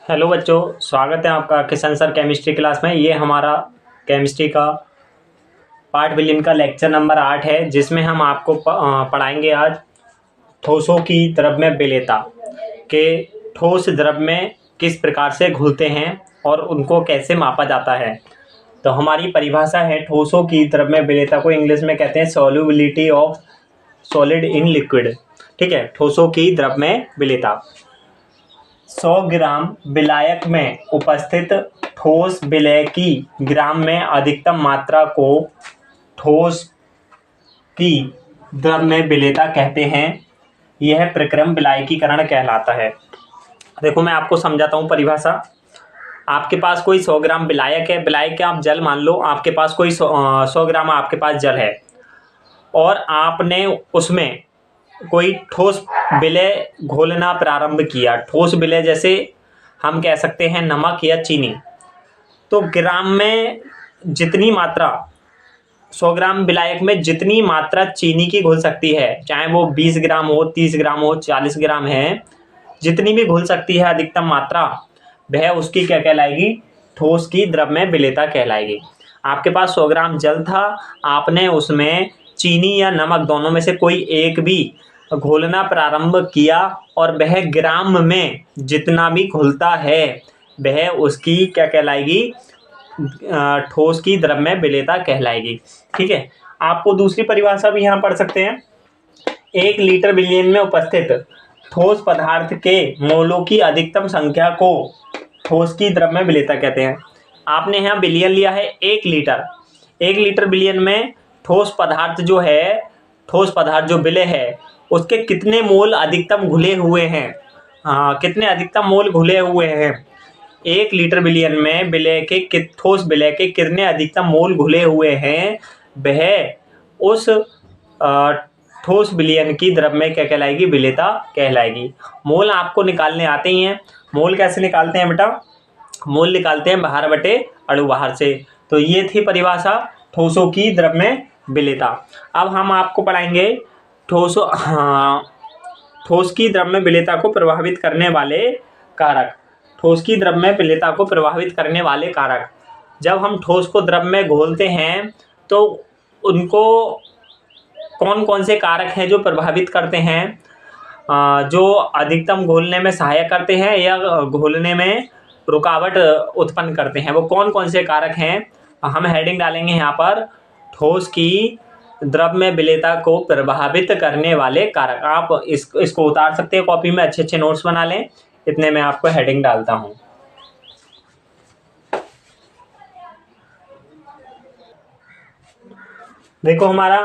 Hello बच्चों, स्वागत है आपका किशन सर केमिस्ट्री क्लास में। ये हमारा केमिस्ट्री का पार्ट विलियन का लेक्चर नंबर 8 है, जिसमें हम आपको पढ़ाएंगे आज ठोसों की द्रव में विलेयता के ठोस द्रव में किस प्रकार से घुलते हैं और उनको कैसे मापा जाता है। तो हमारी परिभाषा है ठोसों की द्रव में विलेयता को इंग्लिश में कहते हैं solubility of solid in liquid. ठीक है, ठोसों की द्रव में विलेयता 100 ग्राम विलायक में उपस्थित ठोस विलय की ग्राम में अधिकतम मात्रा को ठोस की द्रव में विलेयता कहते हैं। यह प्रक्रम विलायकीकरण कहलाता है। देखो, मैं आपको समझाता हूँ परिभाषा। आपके पास कोई 100 ग्राम विलायक है, विलायक के आप जल मान लो, आपके पास कोई 100 ग्राम आपके पास जल है और आपने उसमें कोई ठोस विलय घोलना प्रारंभ किया। ठोस विलय जैसे हम कह सकते हैं नमक या चीनी। तो ग्राम में जितनी मात्रा 100 ग्राम विलायक में जितनी मात्रा चीनी की घुल सकती है, चाहे वो 20 ग्राम हो, 30 ग्राम हो, 40 ग्राम है, जितनी भी घुल सकती है अधिकतम मात्रा, वह उसकी क्या कहलाएगी? ठोस की द्रव में विलेयता कहलाएगी। आपके पास 100 ग्राम जल था, आपने उसमें चीनी या नमक दोनों में से कोई एक भी घोलना प्रारंभ किया और वह ग्राम में जितना भी घुलता है वह उसकी क्या कहलाएगी? ठोस की द्रव में विलेयता कहलाएगी। ठीक है, आपको दूसरी परिभाषा भी यहाँ पढ़ सकते हैं। 1 लीटर विलयन में उपस्थित ठोस पदार्थ के मोलों की अधिकतम संख्या को ठोस की द्रव में विलेयता कहते हैं। आपने यहाँ विलयन लिया है 1 लीटर। 1 लीटर विलयन में ठोस पदार्थ जो विलय है उसके कितने मोल अधिकतम घुले हुए हैं? हाँ, कितने अधिकतम मोल घुले हुए हैं? 1 लीटर विलयन में ठोस विलय के कितने अधिकतम मोल घुले हुए हैं, वह उस ठोस विलयन की द्रव में क्या कहलाएगी? विलेयता कहलाएगी। मोल आपको निकालने आते ही हैं। मोल कैसे निकालते हैं बेटा? मोल निकालते हैं बाहर बटे अणु बाहर से। तो ये थी परिभाषा ठोसों की द्रव में विलेयता। अब हम आपको पढ़ाएंगे ठोस की द्रव में विलेयता को प्रभावित करने वाले कारक। ठोस की द्रव में विलेयता को प्रभावित करने वाले कारक। जब हम ठोस को द्रव में घोलते हैं तो उनको कौन कौन से कारक हैं जो प्रभावित करते हैं, जो अधिकतम घोलने में सहायक करते हैं या घोलने में रुकावट उत्पन्न करते हैं? वो कौन कौन से कारक हैं? हम हेडिंग डालेंगे यहाँ पर, ठोस की द्रव में विलेयता को प्रभावित करने वाले कारक। आप इसको उतार सकते हैं कॉपी में, अच्छे अच्छे नोट्स बना लें। इतने में आपको हेडिंग डालता हूँ। देखो, हमारा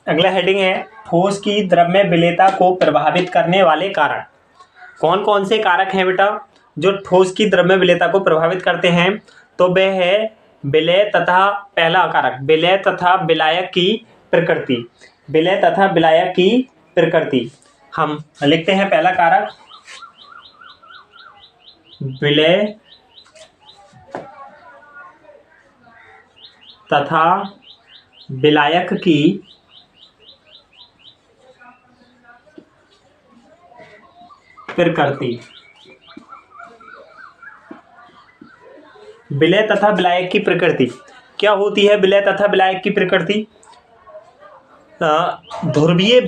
अगला हेडिंग है ठोस की द्रव में विलेयता को प्रभावित करने वाले कारक। कौन कौन से कारक हैं बेटा जो ठोस की द्रव में विलेयता को प्रभावित करते हैं? तो वह है विलय तथा, पहला कारक विलय तथा विलायक की प्रकृति। विलय तथा विलायक की प्रकृति हम लिखते हैं। पहला कारक विलय तथा विलायक की प्रकृति। विलय तथा विलायक की प्रकृति क्या होती है? विलय तथा विलायक की प्रकृति, ध्रुवीय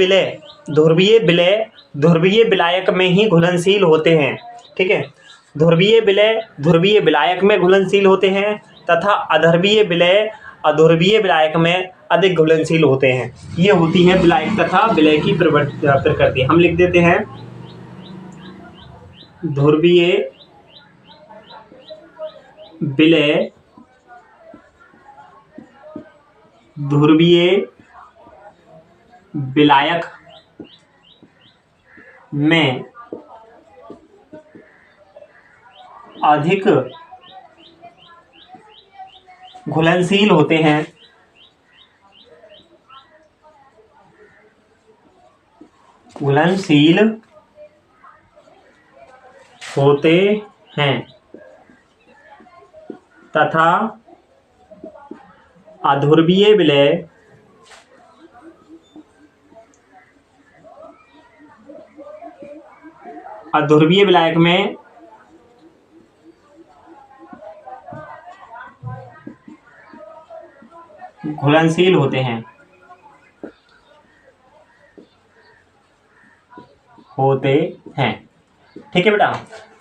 विलायक में ही घुलनशील होते हैं। ठीक है, ध्रुवीय विलय ध्रुवीय विलायक में घुलनशील होते हैं तथा अध्रुवीय विलय अध्रुवीय विलायक में अधिक घुलनशील होते हैं। ये होती है विलायक तथा विलय की प्रकृति। हम लिख देते हैं ध्रुवीय विलय ध्रुवीय विलायक में अधिक घुलनशील होते हैं तथा अध्रुवीय विलायक में घुलनशील होते हैं, ठीक है बेटा।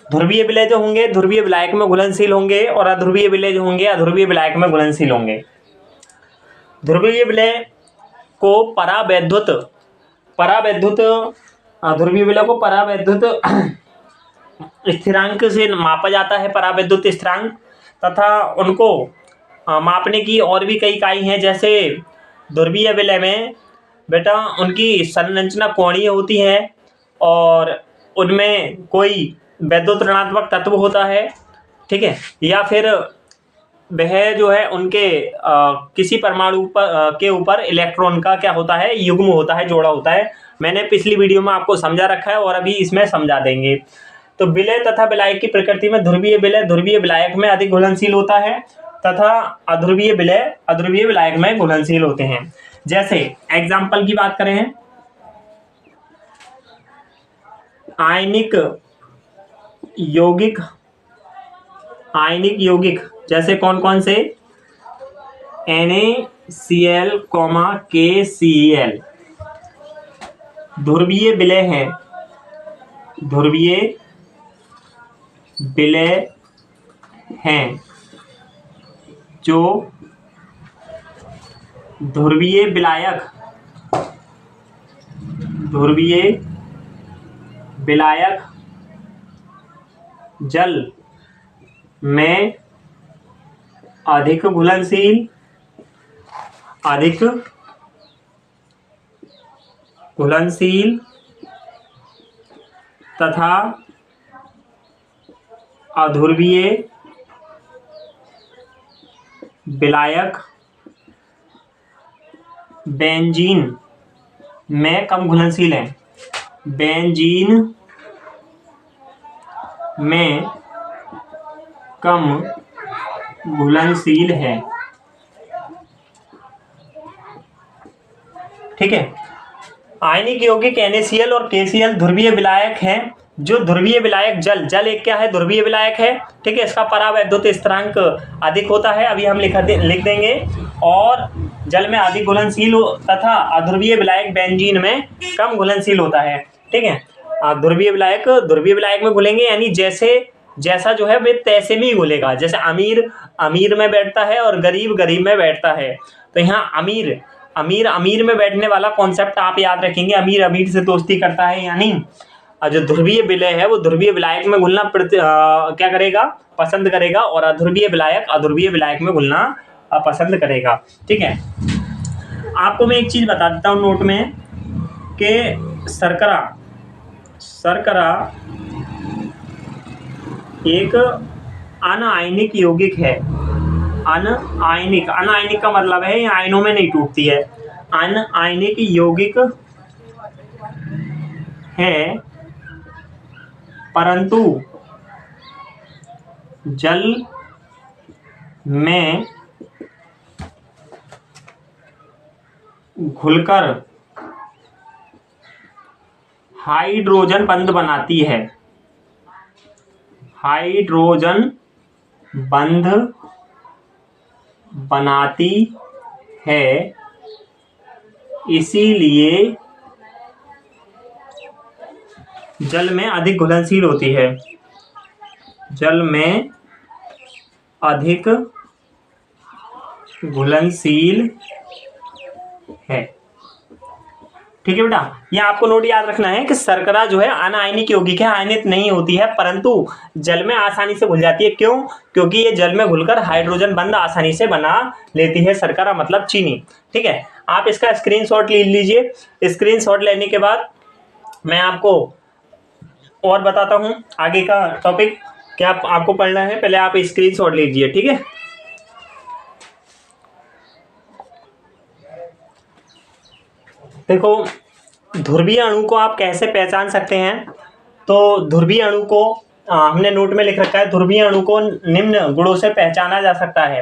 ध्रुवीय विलय जो होंगे ध्रुवीय विलायक में घुलनशील होंगे और अध्रुवीय विलय जो होंगे अध्रुवीय विलायक में घुलनशील होंगे। ध्रुवीय विलय को ध्रुवीय विलय को परावैद्युत स्थिरांक से मापा जाता है, परावैद्युत स्थिरांक, तथा उनको मापने की और भी कई इकाई हैं। जैसे ध्रुवीय विलय में बेटा उनकी संरचना कोणीय होती है और उनमें कोई वैद्युत ऋणात्मक तत्व होता है, ठीक है, या फिर वह जो है उनके किसी परमाणु के ऊपर इलेक्ट्रॉन का क्या होता है, युग्म होता है, जोड़ा होता है। मैंने पिछली वीडियो में आपको समझा रखा है और अभी इसमें समझा देंगे। तो विलय तथा विलायक की प्रकृति में ध्रुवीय विलय ध्रुवीय विलायक में अधिक घुलनशील होता है तथा अध्रुवीय विलय अध्रुवीय विलायक में घुलनशील होते हैं। जैसे एग्जाम्पल की बात करें, आयनिक यौगिक जैसे कौन कौन से, NaCl, KCl ध्रुवीय विलय है, ध्रुवीय विलय हैं जो ध्रुवीय विलायक जल में अधिक घुलनशील तथा अध्रुवीय विलायक बेंजीन में कम घुलनशील है, बेंजीन में कम घुलनशील है, ठीक है। आयनिक यौगिक NaCl और KCl ध्रुवीय विलायक हैं जो ध्रुवीय विलायक जल एक क्या है, ध्रुवीय विलायक है, ठीक है। इसका परावैद्युत स्थिरांक अधिक होता है, अभी हम लिख देंगे, और जल में अधिक घुलनशील तथा अध्रुवीय विलायक बेंजीन में कम घुलनशील होता है, ठीक है। ध्रुवीय विलायक में घुलेंगे, यानी जैसा जो है वे तैसे में ही घुलेगा। जैसे अमीर में बैठता है और गरीब में बैठता है, तो यहाँ अमीर में बैठने वाला कॉन्सेप्ट आप याद रखेंगे, अमीर से दोस्ती करता है, यानी जो ध्रुवीय विलय है वो ध्रुवीय विलायक में घुलना क्या करेगा, पसंद करेगा, और अध्रुवीय विलायक में घुलना पसंद करेगा, ठीक है। आपको मैं एक चीज बता देता हूँ नोट में कि शर्करा एक अनआयनिक यौगिक है। अनआयनिक का मतलब है ये आयनों में नहीं टूटती है, अनआयनिक यौगिक है, परंतु जल में घुलकर हाइड्रोजन बंध बनाती है, हाइड्रोजन बंध बनाती है, इसीलिए जल में अधिक घुलनशील होती है, जल में अधिक घुलनशील है, ठीक है बेटा। ये आपको नोट याद रखना है कि शर्करा जो है अनायनिक यौगिक है, आयनित नहीं होती है, परंतु जल में आसानी से घुल जाती है। क्यों? क्योंकि ये जल में घुलकर हाइड्रोजन बंध आसानी से बना लेती है, शर्करा मतलब चीनी, ठीक है। आप इसका स्क्रीनशॉट ले लीजिए। स्क्रीनशॉट लेने के बाद मैं आपको और बताता हूँ आगे का टॉपिक क्या आपको पढ़ना है, पहले आप स्क्रीनशॉट लीजिए, ठीक है। देखो, ध्रुवीय अणु को आप कैसे पहचान सकते हैं? तो ध्रुवीय अणु को हमने नोट में लिख रखा है, ध्रुवीय अणु को निम्न गुणों से पहचाना जा सकता है।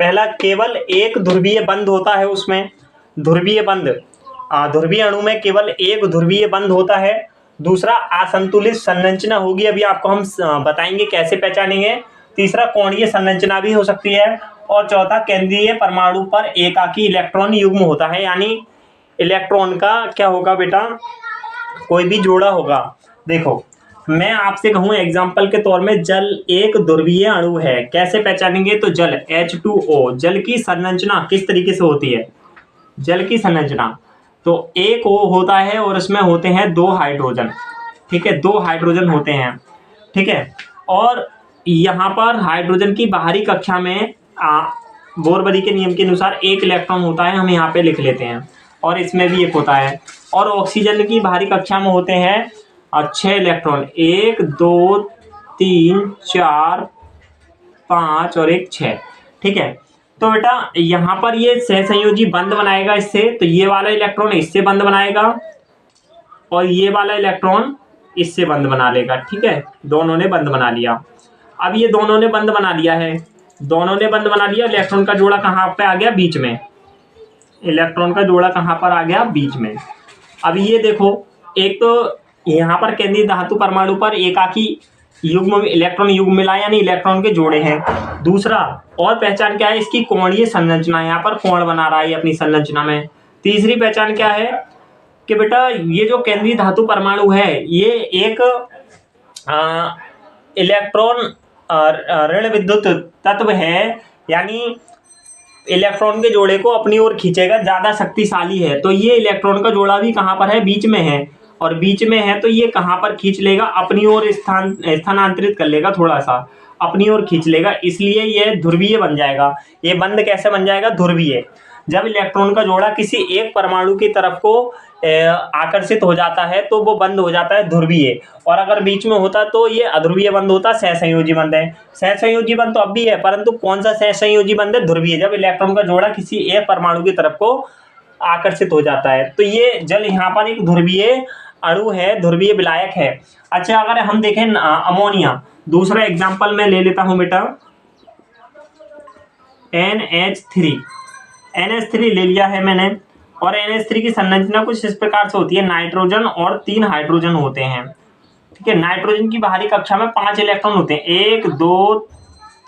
पहला, केवल एक ध्रुवीय बंध होता है उसमें, ध्रुवीय बंध, ध्रुवीय अणु में केवल एक ध्रुवीय बंध होता है। दूसरा, असंतुलित संरचना होगी, अभी आपको हम बताएंगे कैसे पहचानेंगे। तीसरा कोणीय संरचना भी हो सकती है, और चौथा केंद्रीय परमाणु पर एकाकी इलेक्ट्रॉन युग्म होता है, यानी इलेक्ट्रॉन का क्या होगा बेटा, कोई भी जोड़ा होगा। देखो मैं आपसे कहूँ एग्जाम्पल के तौर में, जल एक ध्रुवीय अणु है, कैसे पहचानेंगे, तो जल H2O, जल की संरचना किस तरीके से होती है, जल की संरचना तो एक O होता है और उसमें होते हैं 2 हाइड्रोजन, ठीक है, 2 हाइड्रोजन होते हैं, ठीक है। और यहाँ पर हाइड्रोजन की बाहरी कक्षा में बोरबरी के नियम के अनुसार 1 इलेक्ट्रॉन होता है, हम यहाँ पे लिख लेते हैं, और इसमें भी 1 होता है। और ऑक्सीजन की बाहरी कक्षा में होते हैं 6 इलेक्ट्रॉन, 1 2 3 4 5 और 1 6, ठीक है। तो बेटा यहाँ पर ये सहसंयोजी बंध बनाएगा इससे, तो ये वाला इलेक्ट्रॉन इससे बंध बनाएगा और ये वाला इलेक्ट्रॉन इससे बंध बना लेगा, ठीक है, दोनों ने बंध बना लिया। अब ये दोनों ने बंध बना लिया है, दोनों ने बंध बना लिया, इलेक्ट्रॉन का जोड़ा कहाँ पे आ गया, बीच में, इलेक्ट्रॉन का जोड़ा कहाँ पर आ गया, बीच में। अब ये देखो, एक तो यहाँ पर केंद्रीय धातु परमाणु पर एकाकी युग्म इलेक्ट्रॉन युग्म मिला, यानी इलेक्ट्रॉन के जोड़े हैं। दूसरा और पहचान क्या है, इसकी कोणीय संरचना, यहाँ पर कोण बना रहा है अपनी संरचना में। तीसरी पहचान क्या है कि बेटा ये जो केंद्रीय धातु परमाणु है ये एक इलेक्ट्रॉन ऋण विद्युत तत्व है, यानी इलेक्ट्रॉन के जोड़े को अपनी ओर खींचेगा, ज्यादा शक्तिशाली है। तो ये इलेक्ट्रॉन का जोड़ा भी कहाँ पर है, बीच में है, और बीच में है तो ये कहाँ पर खींच लेगा, अपनी ओर स्थानांतरित कर लेगा, थोड़ा सा अपनी ओर खींच लेगा, इसलिए ये ध्रुवीय बन जाएगा। ये बंध कैसे बन जाएगा, ध्रुवीय। जब इलेक्ट्रॉन का जोड़ा किसी एक परमाणु की तरफ को आकर्षित हो जाता है तो वो बंद हो जाता है ध्रुवीय, और अगर बीच में होता तो ये अध्रुवीय बंद होता, सहसंयोजी बंद है। सहसंयोजी बंद तो अब भी है, परंतु कौन सा सहसंयोजी बंद है, ध्रुवीय, जब इलेक्ट्रॉन का जोड़ा किसी एक परमाणु की तरफ को आकर्षित हो जाता है। तो ये जल यहाँ पर एक ध्रुवीय अणु है, ध्रुवीय विलायक है। अच्छा अगर हम देखें अमोनिया, दूसरा एग्जाम्पल मैं ले लेता हूं बेटा, NH3 ले लिया है मैंने, और NH3 की संरचना कुछ इस प्रकार से होती है, नाइट्रोजन और 3 हाइड्रोजन होते हैं, ठीक है। नाइट्रोजन की बाहरी कक्षा में 5 इलेक्ट्रॉन होते हैं, 1 2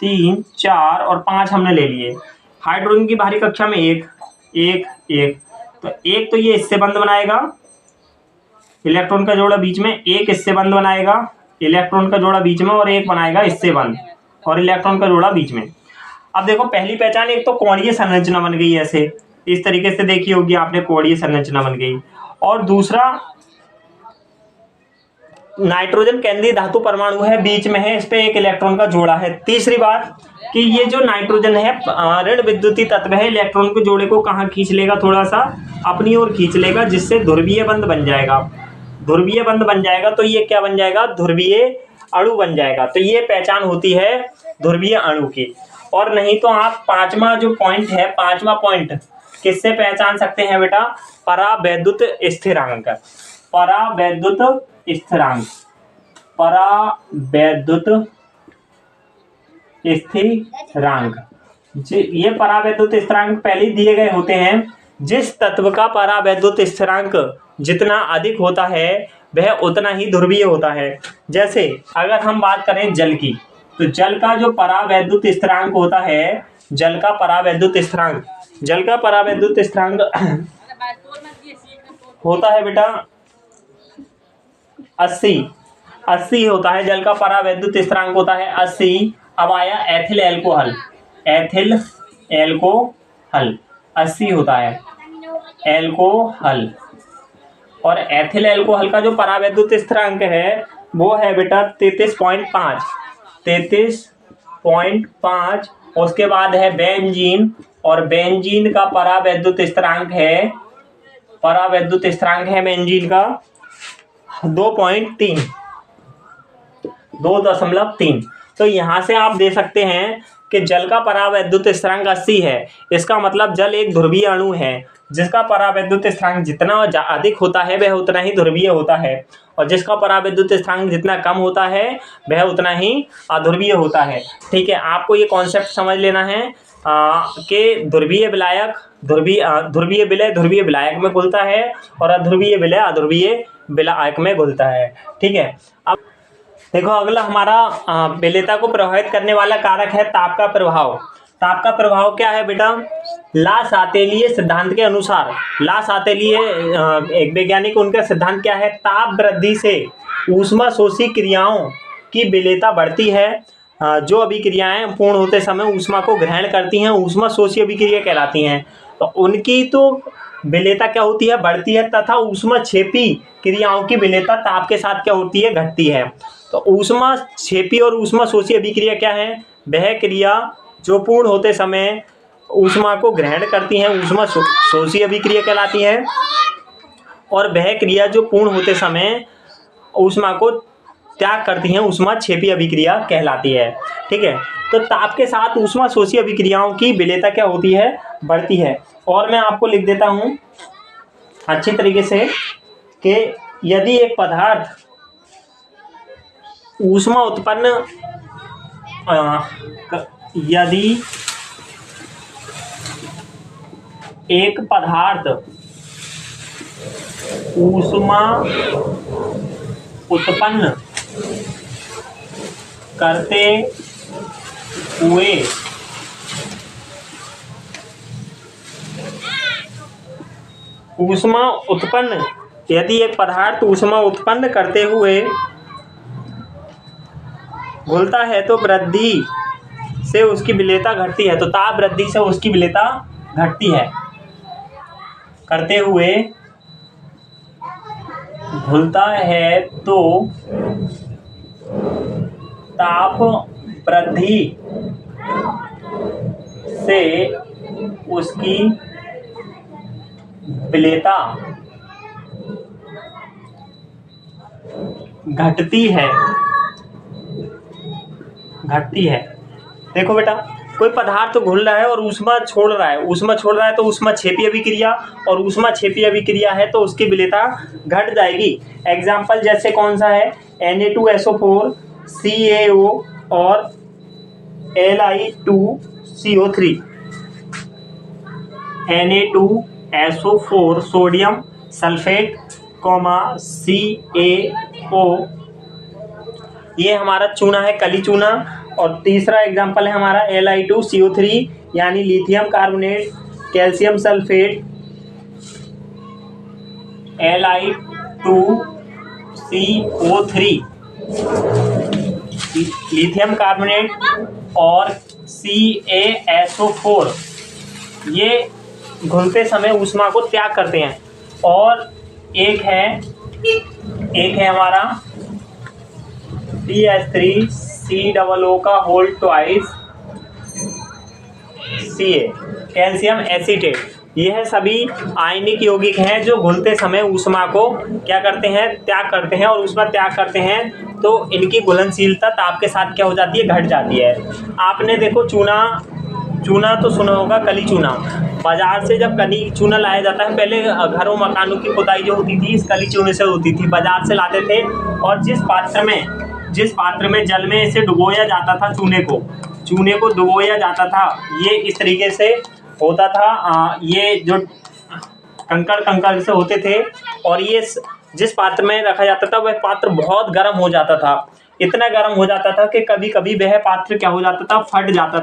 3 4 और 5 हमने ले लिए। हाइड्रोजन की बाहरी कक्षा में 1 1 1, तो एक तो ये इससे बंध बनाएगा, इलेक्ट्रॉन का जोड़ा बीच में, एक इससे बंध बनाएगा, इलेक्ट्रॉन का जोड़ा बीच में, और एक बनाएगा इससे बंध, और इलेक्ट्रॉन का जोड़ा बीच में। अब देखो पहली पहचान, एक तो कोणीय संरचना बन गई, ऐसे इस तरीके से देखी होगी आपने, कोणीय संरचना बन गई। और दूसरा नाइट्रोजन केंद्रीय धातु परमाणु है, बीच में है, इस पे एक इलेक्ट्रॉन का जोड़ा है। तीसरी बात कि ये जो नाइट्रोजन है ऋण विद्युतीय तत्व है, इलेक्ट्रॉन के जोड़े को कहाँ खींच लेगा, थोड़ा सा अपनी ओर खींच लेगा, जिससे ध्रुवीय बंध बन जाएगा। ध्रुवीय बंध बन जाएगा तो ये क्या बन जाएगा, ध्रुवीय अणु बन जाएगा। तो ये पहचान होती है ध्रुवीय अणु की। और नहीं तो आप पांचवा जो पॉइंट है, पांचवा पॉइंट किससे पहचान सकते हैं बेटा, परावैद्युत स्थिरांक। परावैद्युत स्थिरांक, परावैद्युत स्थिरांक, ये परावैद्युत स्थिरांक पहले दिए गए होते हैं। जिस तत्व का परावैद्युत स्थिरांक जितना अधिक होता है वह उतना ही ध्रुवीय होता है। जैसे अगर हम बात करें जल की, तो जल का जो परावैद्युत स्थिरांक होता है, जल का परावैद्युत स्थिरांक, जल का परावैद्युत स्थिरांक होता है बेटा 80 होता है, जल का परावैद्युत स्थिरांक होता है 80। अब आया एथिल एल्कोहल, एथिल एल्कोहल 80 होता है, एल्कोहल। और एथिल एल्कोहल का जो परावैद्युत स्थिरांक है वो है बेटा 33.5, 33.5। उसके बाद है बेंजीन, और बेंजीन का परावैद्युत स्थिरांक है, परावैद्युत स्थिरांक है बेंजीन का 2.3, 2.3। तो यहाँ से आप दे सकते हैं कि जल का परावैद्युत स्थिरांक 80 है, इसका मतलब जल एक ध्रुवीय अणु है, जिसका परावैद्युत स्थिरांक जितना अधिक होता है वह उतना ही ध्रुवीय होता है, और जिसका परावैद्युत स्थिरांक जितना कम होता है वह उतना ही अध्रुवीय होता है। ठीक है, आपको ये कॉन्सेप्ट समझ लेना है कि ध्रुवीय विलायक ध्रुवीय विलय ध्रुवीय विलायक में घुलता है, और अध्रुवीय विलय अध्रुवीय विलायक में घुलता है। ठीक है, अब देखो अगला हमारा विलेयता को प्रभावित करने वाला कारक है ताप का प्रभाव। ताप का प्रभाव क्या है बेटा? ला सातेलिए सिद्धांत के अनुसार, ला सातेलिए एक वैज्ञानिक, उनका सिद्धांत क्या है? ताप वृद्धि से ऊष्मा शोषी क्रियाओं की विलेयता बढ़ती है। जो अभिक्रियाएं पूर्ण होते समय ऊष्मा को ग्रहण करती हैं ऊष्मा शोषी अभिक्रिया कहलाती हैं। तो उनकी तो विलेयता क्या होती है? बढ़ती है, तथा ऊष्मा क्षेपी क्रियाओं की विलेयता ताप के साथ क्या होती है? घटती है। तो ऊष्मा क्षेपी और ऊष्मा शोषी अभिक्रिया क्या है? वह क्रिया जो पूर्ण होते समय ऊष्मा को ग्रहण करती हैं ऊष्मा शोषी अभिक्रिया कहलाती है, और वह क्रिया जो पूर्ण होते समय ऊष्मा को त्याग करती हैं ऊष्मा क्षेपी अभिक्रिया कहलाती है। ठीक है, तो ताप के साथ ऊष्मा शोषी अभिक्रियाओं की विलेयता क्या होती है? बढ़ती है। और मैं आपको लिख देता हूं अच्छी तरीके से कि यदि एक पदार्थ ऊष्मा उत्पन्न यदि एक पदार्थ ऊष्मा उत्पन्न करते हुए यदि एक पदार्थ ऊष्मा उत्पन्न करते हुए घुलता है तो वृद्धि से उसकी विलेयता घटती है। तो ताप वृद्धि से उसकी विलेयता घटती है। करते हुए घुलता है तो ताप वृद्धि से उसकी विलेयता घटती है। देखो बेटा, कोई पदार्थ तो घुल रहा है और ऊष्मा छोड़ रहा है तो ऊष्मा क्षेपी अभिक्रिया, और ऊष्मा क्षेपी अभिक्रिया है तो उसकी विलेयता घट जाएगी। एग्जाम्पल जैसे कौन सा है? Na2SO4 CaO और Li2CO3। Na2SO4 sodium sulphate, CaO ये हमारा चूना है, कली चूना। और तीसरा एग्जाम्पल है हमारा Li2CO3 यानी lithium carbonate, calcium sulphate, Li2CO3 lithium carbonate और CaSO4 ये घुलते समय ऊष्मा को त्याग करते हैं। और एक है हमारा CH3COO का whole twice Ca calcium acetate. यह सभी आयनिक यौगिक हैं जो घुलते समय ऊष्मा को क्या करते हैं? त्याग करते हैं। और ऊष्मा त्याग करते हैं तो इनकी घुलनशीलता ताप के साथ क्या हो जाती है? घट जाती है। आपने देखो चूना तो सुना होगा, कली चूना। बाजार से जब कली चूना लाया जाता है, पहले घरों मकानों की खुदाई जो होती थी इस कली चूने से होती थी। बाजार से लाते थे और जिस पात्र में जल में इसे डुबोया जाता था, चूने को डुबोया जाता था, ये इस तरीके से होता था। ये जो कंकड़ से होते थे, और ये जिस पात्र में रखा जाता था वह पात्र बहुत गर्म हो जाता था। इतना गर्म हो जाता था कि कभी कभी वह पात्र क्या हो जाता था? फट जाता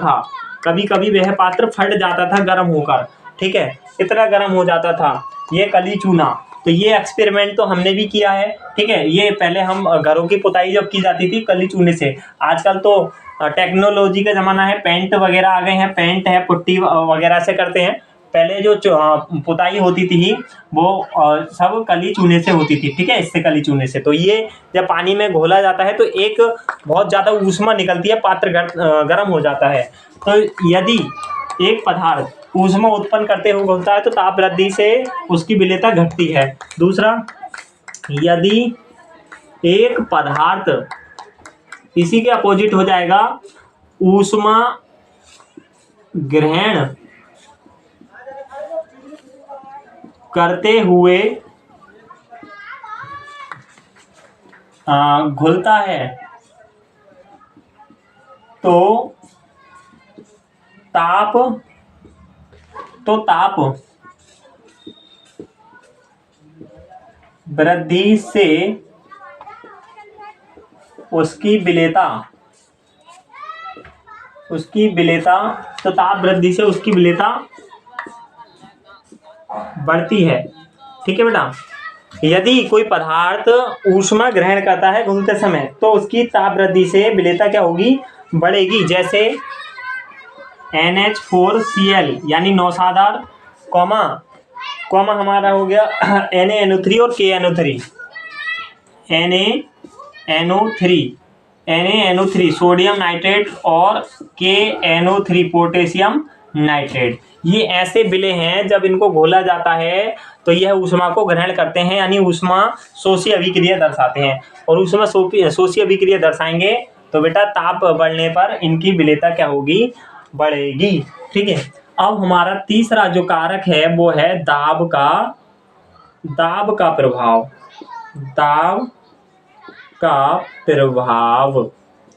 था गर्म होकर। ठीक है, इतना गर्म हो जाता था ये कली चूना। तो ये एक्सपेरिमेंट तो हमने भी किया है। ठीक है, ये पहले हम घरों की पुताई जब की जाती थी कली चूने से। आजकल तो टेक्नोलॉजी का ज़माना है, पेंट वगैरह आ गए हैं, पेंट है, पुट्टी वगैरह से करते हैं। पहले जो पुताई होती थी वो सब कली चूने से होती थी। ठीक है, इससे कली चूने से। तो ये जब पानी में घोला जाता है तो एक बहुत ज़्यादा ऊष्मा निकलती है, पात्र गर्म हो जाता है। तो यदि एक पदार्थ ऊष्मा उत्पन्न करते हुए घुलता है तो ताप वृद्धि से उसकी विलेयता घटती है। दूसरा, यदि एक पदार्थ, इसी के अपोजिट हो जाएगा, ऊष्मा ग्रहण करते हुए घुलता है तो ताप वृद्धि से उसकी विलेयता तो ताप वृद्धि से उसकी विलेयता बढ़ती है। ठीक है बेटा। यदि कोई पदार्थ ऊष्मा ग्रहण करता है घूमते समय तो उसकी ताप वृद्धि से विलेयता क्या होगी, बढ़ेगी। जैसे NH4Cl यानी नौसादार कॉमा हमारा हो गया NaNO3 और KNO3। NaNO3 सोडियम नाइट्रेट और KNO3 पोटेशियम नाइट्रेट। ये ऐसे विलेय हैं जब इनको घोला जाता है तो यह ऊष्मा को ग्रहण करते हैं, यानी ऊष्मा शोषी अभिक्रिया दर्शाते हैं। और ऊष्मा शोषी अभिक्रिया दर्शाएंगे तो बेटा ताप बढ़ने पर इनकी विलेयता क्या होगी, बढ़ेगी। ठीक है। अब हमारा तीसरा जो कारक है वो है दाब का प्रभाव।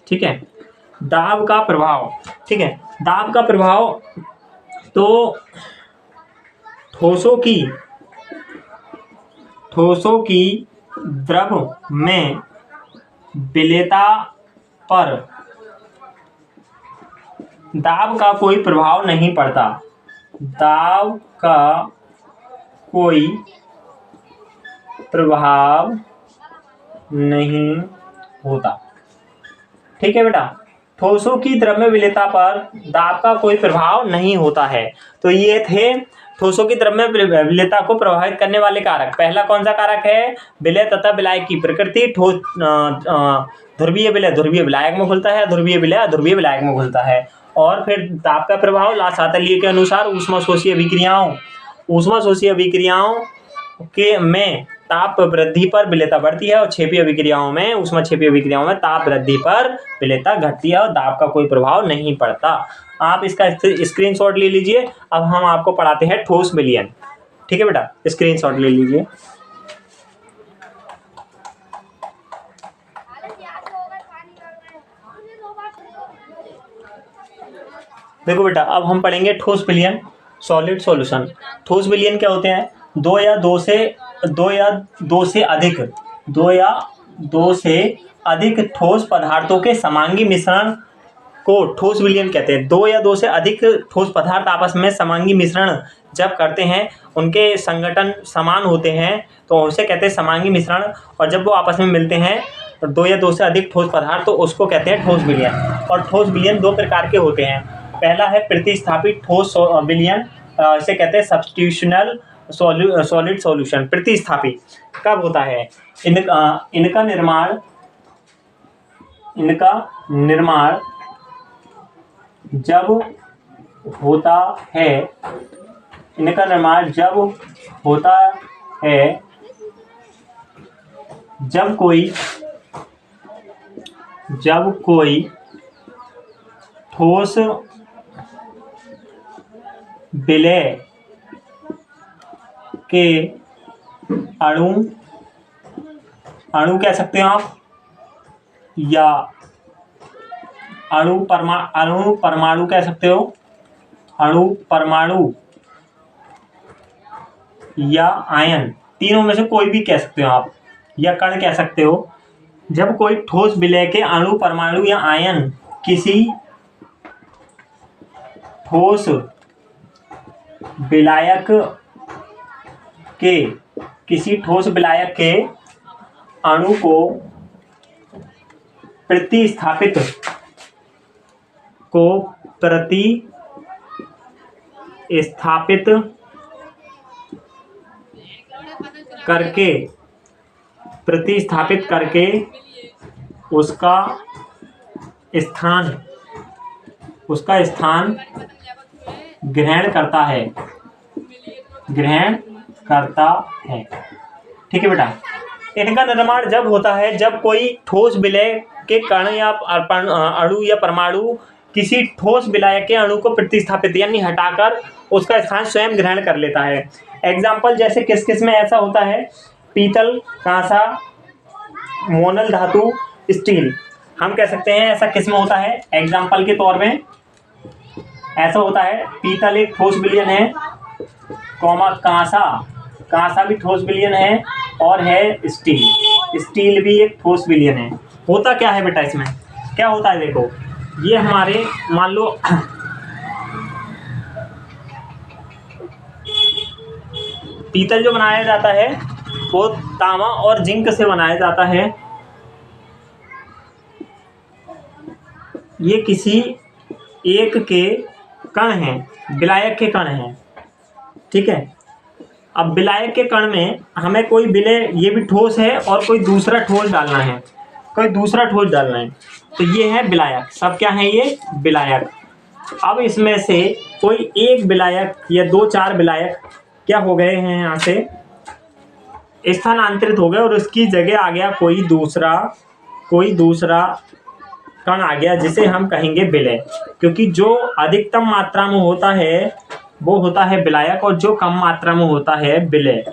ठीक है। दाब का प्रभाव। ठीक है। दाब का प्रभाव तो ठोसों की द्रव में विलेयता पर दाब का कोई प्रभाव नहीं पड़ता। दाब का कोई प्रभाव नहीं होता। ठीक है बेटा। ठोसों की द्रव्य विलेयता पर दाब का कोई प्रभाव नहीं होता है। तो ये थे ठोसों की द्रव्य विलेयता को प्रभावित करने वाले कारक। पहला कौन सा कारक है, विलेय तथा विलायक की प्रकृति। ठोस ध्रुवीय विलेय ध्रुवीय विलायक में घुलता है, ध्रुवीय विलेय अध्रुवीय विलायक में घुलता है। और फिर दाब का प्रभाव लासातल्य के अनुसार ऊष्मा शोषी अभिक्रियाओं के में ताप वृद्धि पर विलेयता बढ़ती है और क्षेपीय अभिक्रियाओं में ताप वृद्धि पर विलेयता घटती है और दाब का कोई प्रभाव नहीं पड़ता। आप इसका स्क्रीनशॉट ले लीजिए। अब हम आपको पढ़ाते हैं ठोस विलयन। ठीक है बेटा, स्क्रीनशॉट ले लीजिए। देखो बेटा, अब हम पढ़ेंगे ठोस विलयन, सॉलिड सॉल्यूशन। ठोस विलयन क्या होते हैं, दो या दो से अधिक ठोस पदार्थों के समांगी मिश्रण को ठोस विलयन कहते हैं। दो या दो से अधिक ठोस पदार्थ आपस में समांगी मिश्रण जब करते हैं, उनके संगठन समान होते हैं तो उसे कहते हैं समांगी मिश्रण। और जब वो आपस में मिलते हैं दो या दो से अधिक ठोस पदार्थ तो उसको कहते हैं ठोस विलयन। और ठोस विलयन दो प्रकार के होते हैं। पहला है प्रतिस्थापित ठोस विलयन, इसे कहते हैं सब्स्टिट्यूशनल सॉलिड सॉल्यूशन। प्रतिस्थापित कब होता है, इनका निर्माण जब होता है जब कोई ठोस विलेय के अणु कह सकते हो आप, या अणु परमाणु कह सकते हो, अणु परमाणु या आयन, तीनों में से कोई भी कह सकते हो आप, या कण कह सकते हो। जब कोई ठोस विलेय के अणु परमाणु या आयन किसी ठोस विलायक के अणु को प्रतिस्थापित करके उसका स्थान ग्रहण करता है। ठीक है बेटा। इनका निर्माण जब होता है जब कोई ठोस विलेय के कण या अणु या परमाणु किसी ठोस विलायक के अणु को प्रतिस्थापित यानी हटाकर उसका स्थान स्वयं ग्रहण कर लेता है। एग्जाम्पल जैसे किस में ऐसा होता है, पीतल, कांसा, मोनल धातु, स्टील। हम कह सकते हैं ऐसा किस में होता है। एग्जाम्पल के तौर में ऐसा होता है, पीतल एक ठोस विलयन है, कांसा भी ठोस विलयन है, और है स्टील भी एक ठोस विलयन है। होता क्या है बेटा, इसमें क्या होता है देखो, ये हमारे मान लो पीतल जो बनाया जाता है वो तांबा और जिंक से बनाया जाता है। ये किसी एक के कण हैं, विलायक के कण हैं, ठीक है। अब विलायक के कण में हमें कोई विलय, ये भी ठोस है और कोई दूसरा ठोस डालना है, कोई दूसरा ठोस डालना है, तो ये है विलायक, सब क्या है ये विलायक। अब इसमें से कोई एक विलायक या 2-4 विलायक क्या हो गए हैं, यहाँ से स्थानांतरित हो गए और उसकी जगह आ गया कोई दूसरा कण आ गया, जिसे हम कहेंगे विलय, क्योंकि जो अधिकतम मात्रा में होता है वो होता है विलायक और जो कम मात्रा में होता है विलय।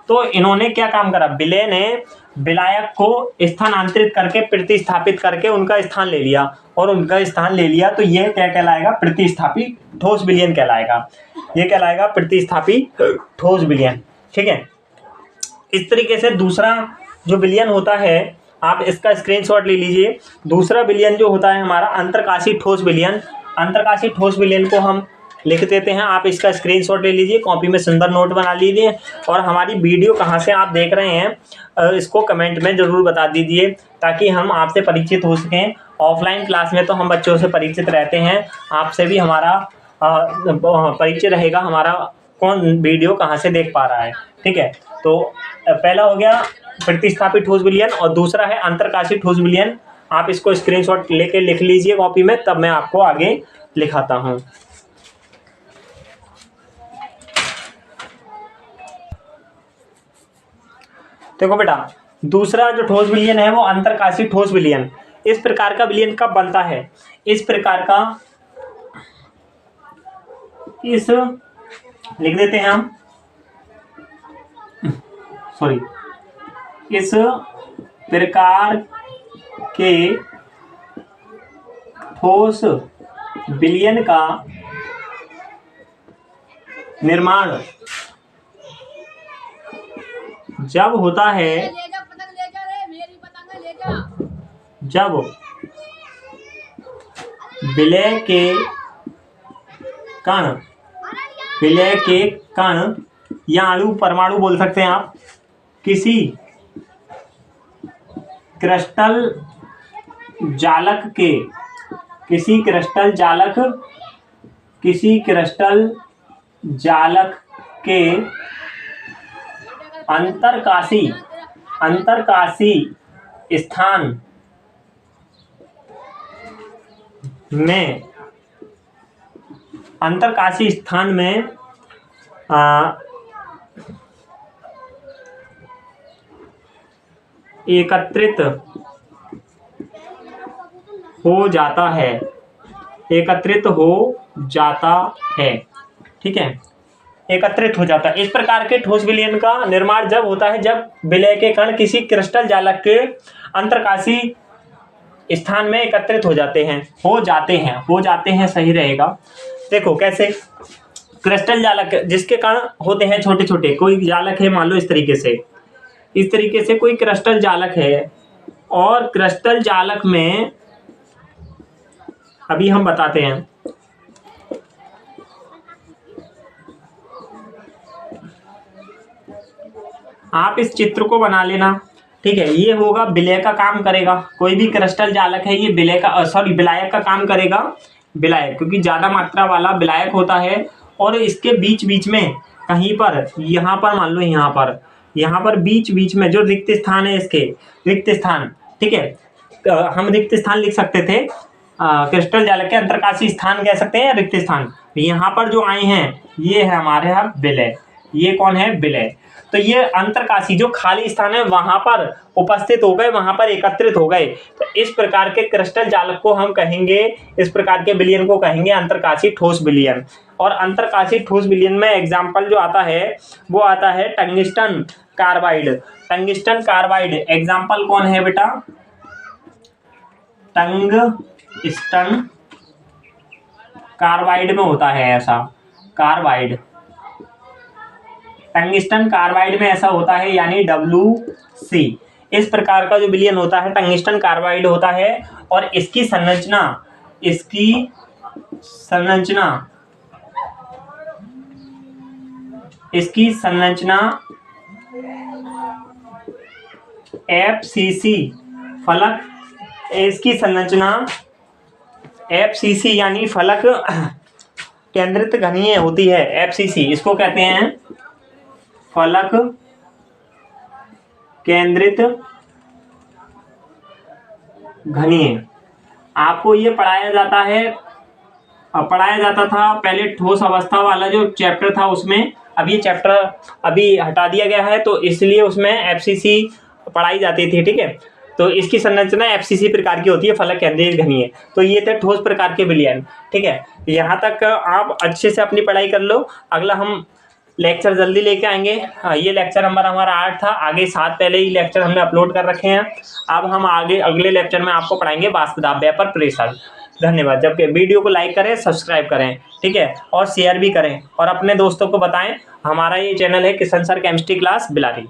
तो इन्होंने क्या काम करा, विलय ने विलायक को स्थानांतरित करके प्रतिस्थापित करके उनका स्थान ले लिया, और उनका स्थान ले लिया तो ये क्या कहलाएगा, प्रतिस्थापी ठोस विलयन कहलाएगा, ये कहलाएगा प्रतिस्थापी ठोस विलयन, ठीक है। इस तरीके से दूसरा जो विलयन होता है, आप इसका स्क्रीनशॉट ले लीजिए। दूसरा विलयन जो होता है हमारा अंतरकाशी ठोस विलयन, अंतरकाशी ठोस विलयन को हम लिख देते हैं, आप इसका स्क्रीनशॉट ले लीजिए, कॉपी में सुंदर नोट बना लीजिए, और हमारी वीडियो कहाँ से आप देख रहे हैं इसको कमेंट में ज़रूर बता दीजिए, ताकि हम आपसे परिचित हो सकें। ऑफलाइन क्लास में तो हम बच्चों से परिचित रहते हैं, आपसे भी हमारा परिचय रहेगा, हमारा कौन वीडियो कहाँ से देख पा रहा है, ठीक है। तो पहला हो गया प्रतिस्थापित ठोस विलयन और दूसरा है अंतरकाशी ठोस विलयन। आप इसको स्क्रीनशॉट लेके लिख लीजिए कॉपी में, तब मैं आपको आगे लिखाता हूँ। देखो बेटा, दूसरा जो ठोस विलयन है वो अंतरकाशी ठोस विलयन। इस प्रकार का विलयन कब बनता है, इस प्रकार का, इस लिख देते हैं हम, सॉरी, इस प्रकार के ठोस विलयन का निर्माण जब होता है, जब विलय के कण या अणु परमाणु बोल सकते हैं आप, किसी क्रिस्टल जालक के अंतरकाशी स्थान में एकत्रित हो जाता है, ठीक है, एकत्रित हो जाता है। इस प्रकार के ठोस विलयन का निर्माण जब होता है जब विलय के कण किसी क्रिस्टल जालक के अंतरकाशी स्थान में एकत्रित हो जाते हैं, सही रहेगा। देखो कैसे, क्रिस्टल जालक जिसके कण होते हैं छोटे छोटे, कोई जालक है मान लो इस तरीके से कोई क्रिस्टल जालक है, और क्रिस्टल जालक में अभी हम बताते हैं, आप इस चित्र को बना लेना, ठीक है। ये होगा विलय का काम करेगा, कोई भी क्रिस्टल जालक है ये विलय का विलायक का काम करेगा, विलायक, क्योंकि ज्यादा मात्रा वाला विलायक होता है। और इसके बीच बीच में कहीं पर, यहाँ पर मान लो, यहाँ पर बीच बीच में जो रिक्त स्थान है, इसके रिक्त स्थान, ठीक है, हम रिक्त स्थान लिख सकते थे, क्रिस्टल जालक के अंतरकाशी स्थान कह सकते हैं, रिक्त स्थान। यहाँ पर जो आए हैं ये है हमारे यहाँ विलय, ये कौन है, विलय। तो ये अंतरकाशी जो खाली स्थान है वहां पर उपस्थित हो गए, वहां पर एकत्रित हो गए। तो इस प्रकार के क्रिस्टल जालक को हम कहेंगे, इस प्रकार के विलयन को कहेंगे अंतरकाशी ठोस विलयन। और अंतरकाशी ठोस विलयन में एग्जाम्पल जो आता है वो आता है टंगस्टन कार्बाइड। एग्जाम्पल कौन है बेटा, टंगस्टन कार्बाइड में होता है ऐसा, कार्बाइड, टंगस्टन कार्बाइड में ऐसा होता है, यानी WC। इस प्रकार का जो विलयन होता है टंगस्टन कार्बाइड होता है और इसकी संरचना FCC फलक, इसकी संरचना FCC यानी फलक केंद्रित घनीय होती है। FCC इसको कहते हैं फलक केंद्रित घनीय। आपको ये पढ़ाया जाता था पहले ठोस अवस्था वाला जो चैप्टर था उसमें, अब ये चैप्टर अभी हटा दिया गया है तो इसलिए उसमें FCC पढ़ाई जाती थी। ठीक है, तो इसकी संरचना FCC प्रकार की होती है, फलक केंद्रित घनीय। तो ये थे ठोस प्रकार के विलयन। ठीक है, यहाँ तक आप अच्छे से अपनी पढ़ाई कर लो। अगला हम लेक्चर जल्दी लेके आएंगे। ये लेक्चर नंबर हमारा 8 था, आगे 7 पहले ही लेक्चर हमने अपलोड कर रखे हैं। अब हम आगे अगले लेक्चर में आपको पढ़ाएंगे वाष्प दाब पर प्रेशर। धन्यवाद। जबकि वीडियो को लाइक करें, सब्सक्राइब करें, ठीक है, और शेयर भी करें और अपने दोस्तों को बताएं। हमारा ये चैनल है Kishan sir chemistry class Bilari.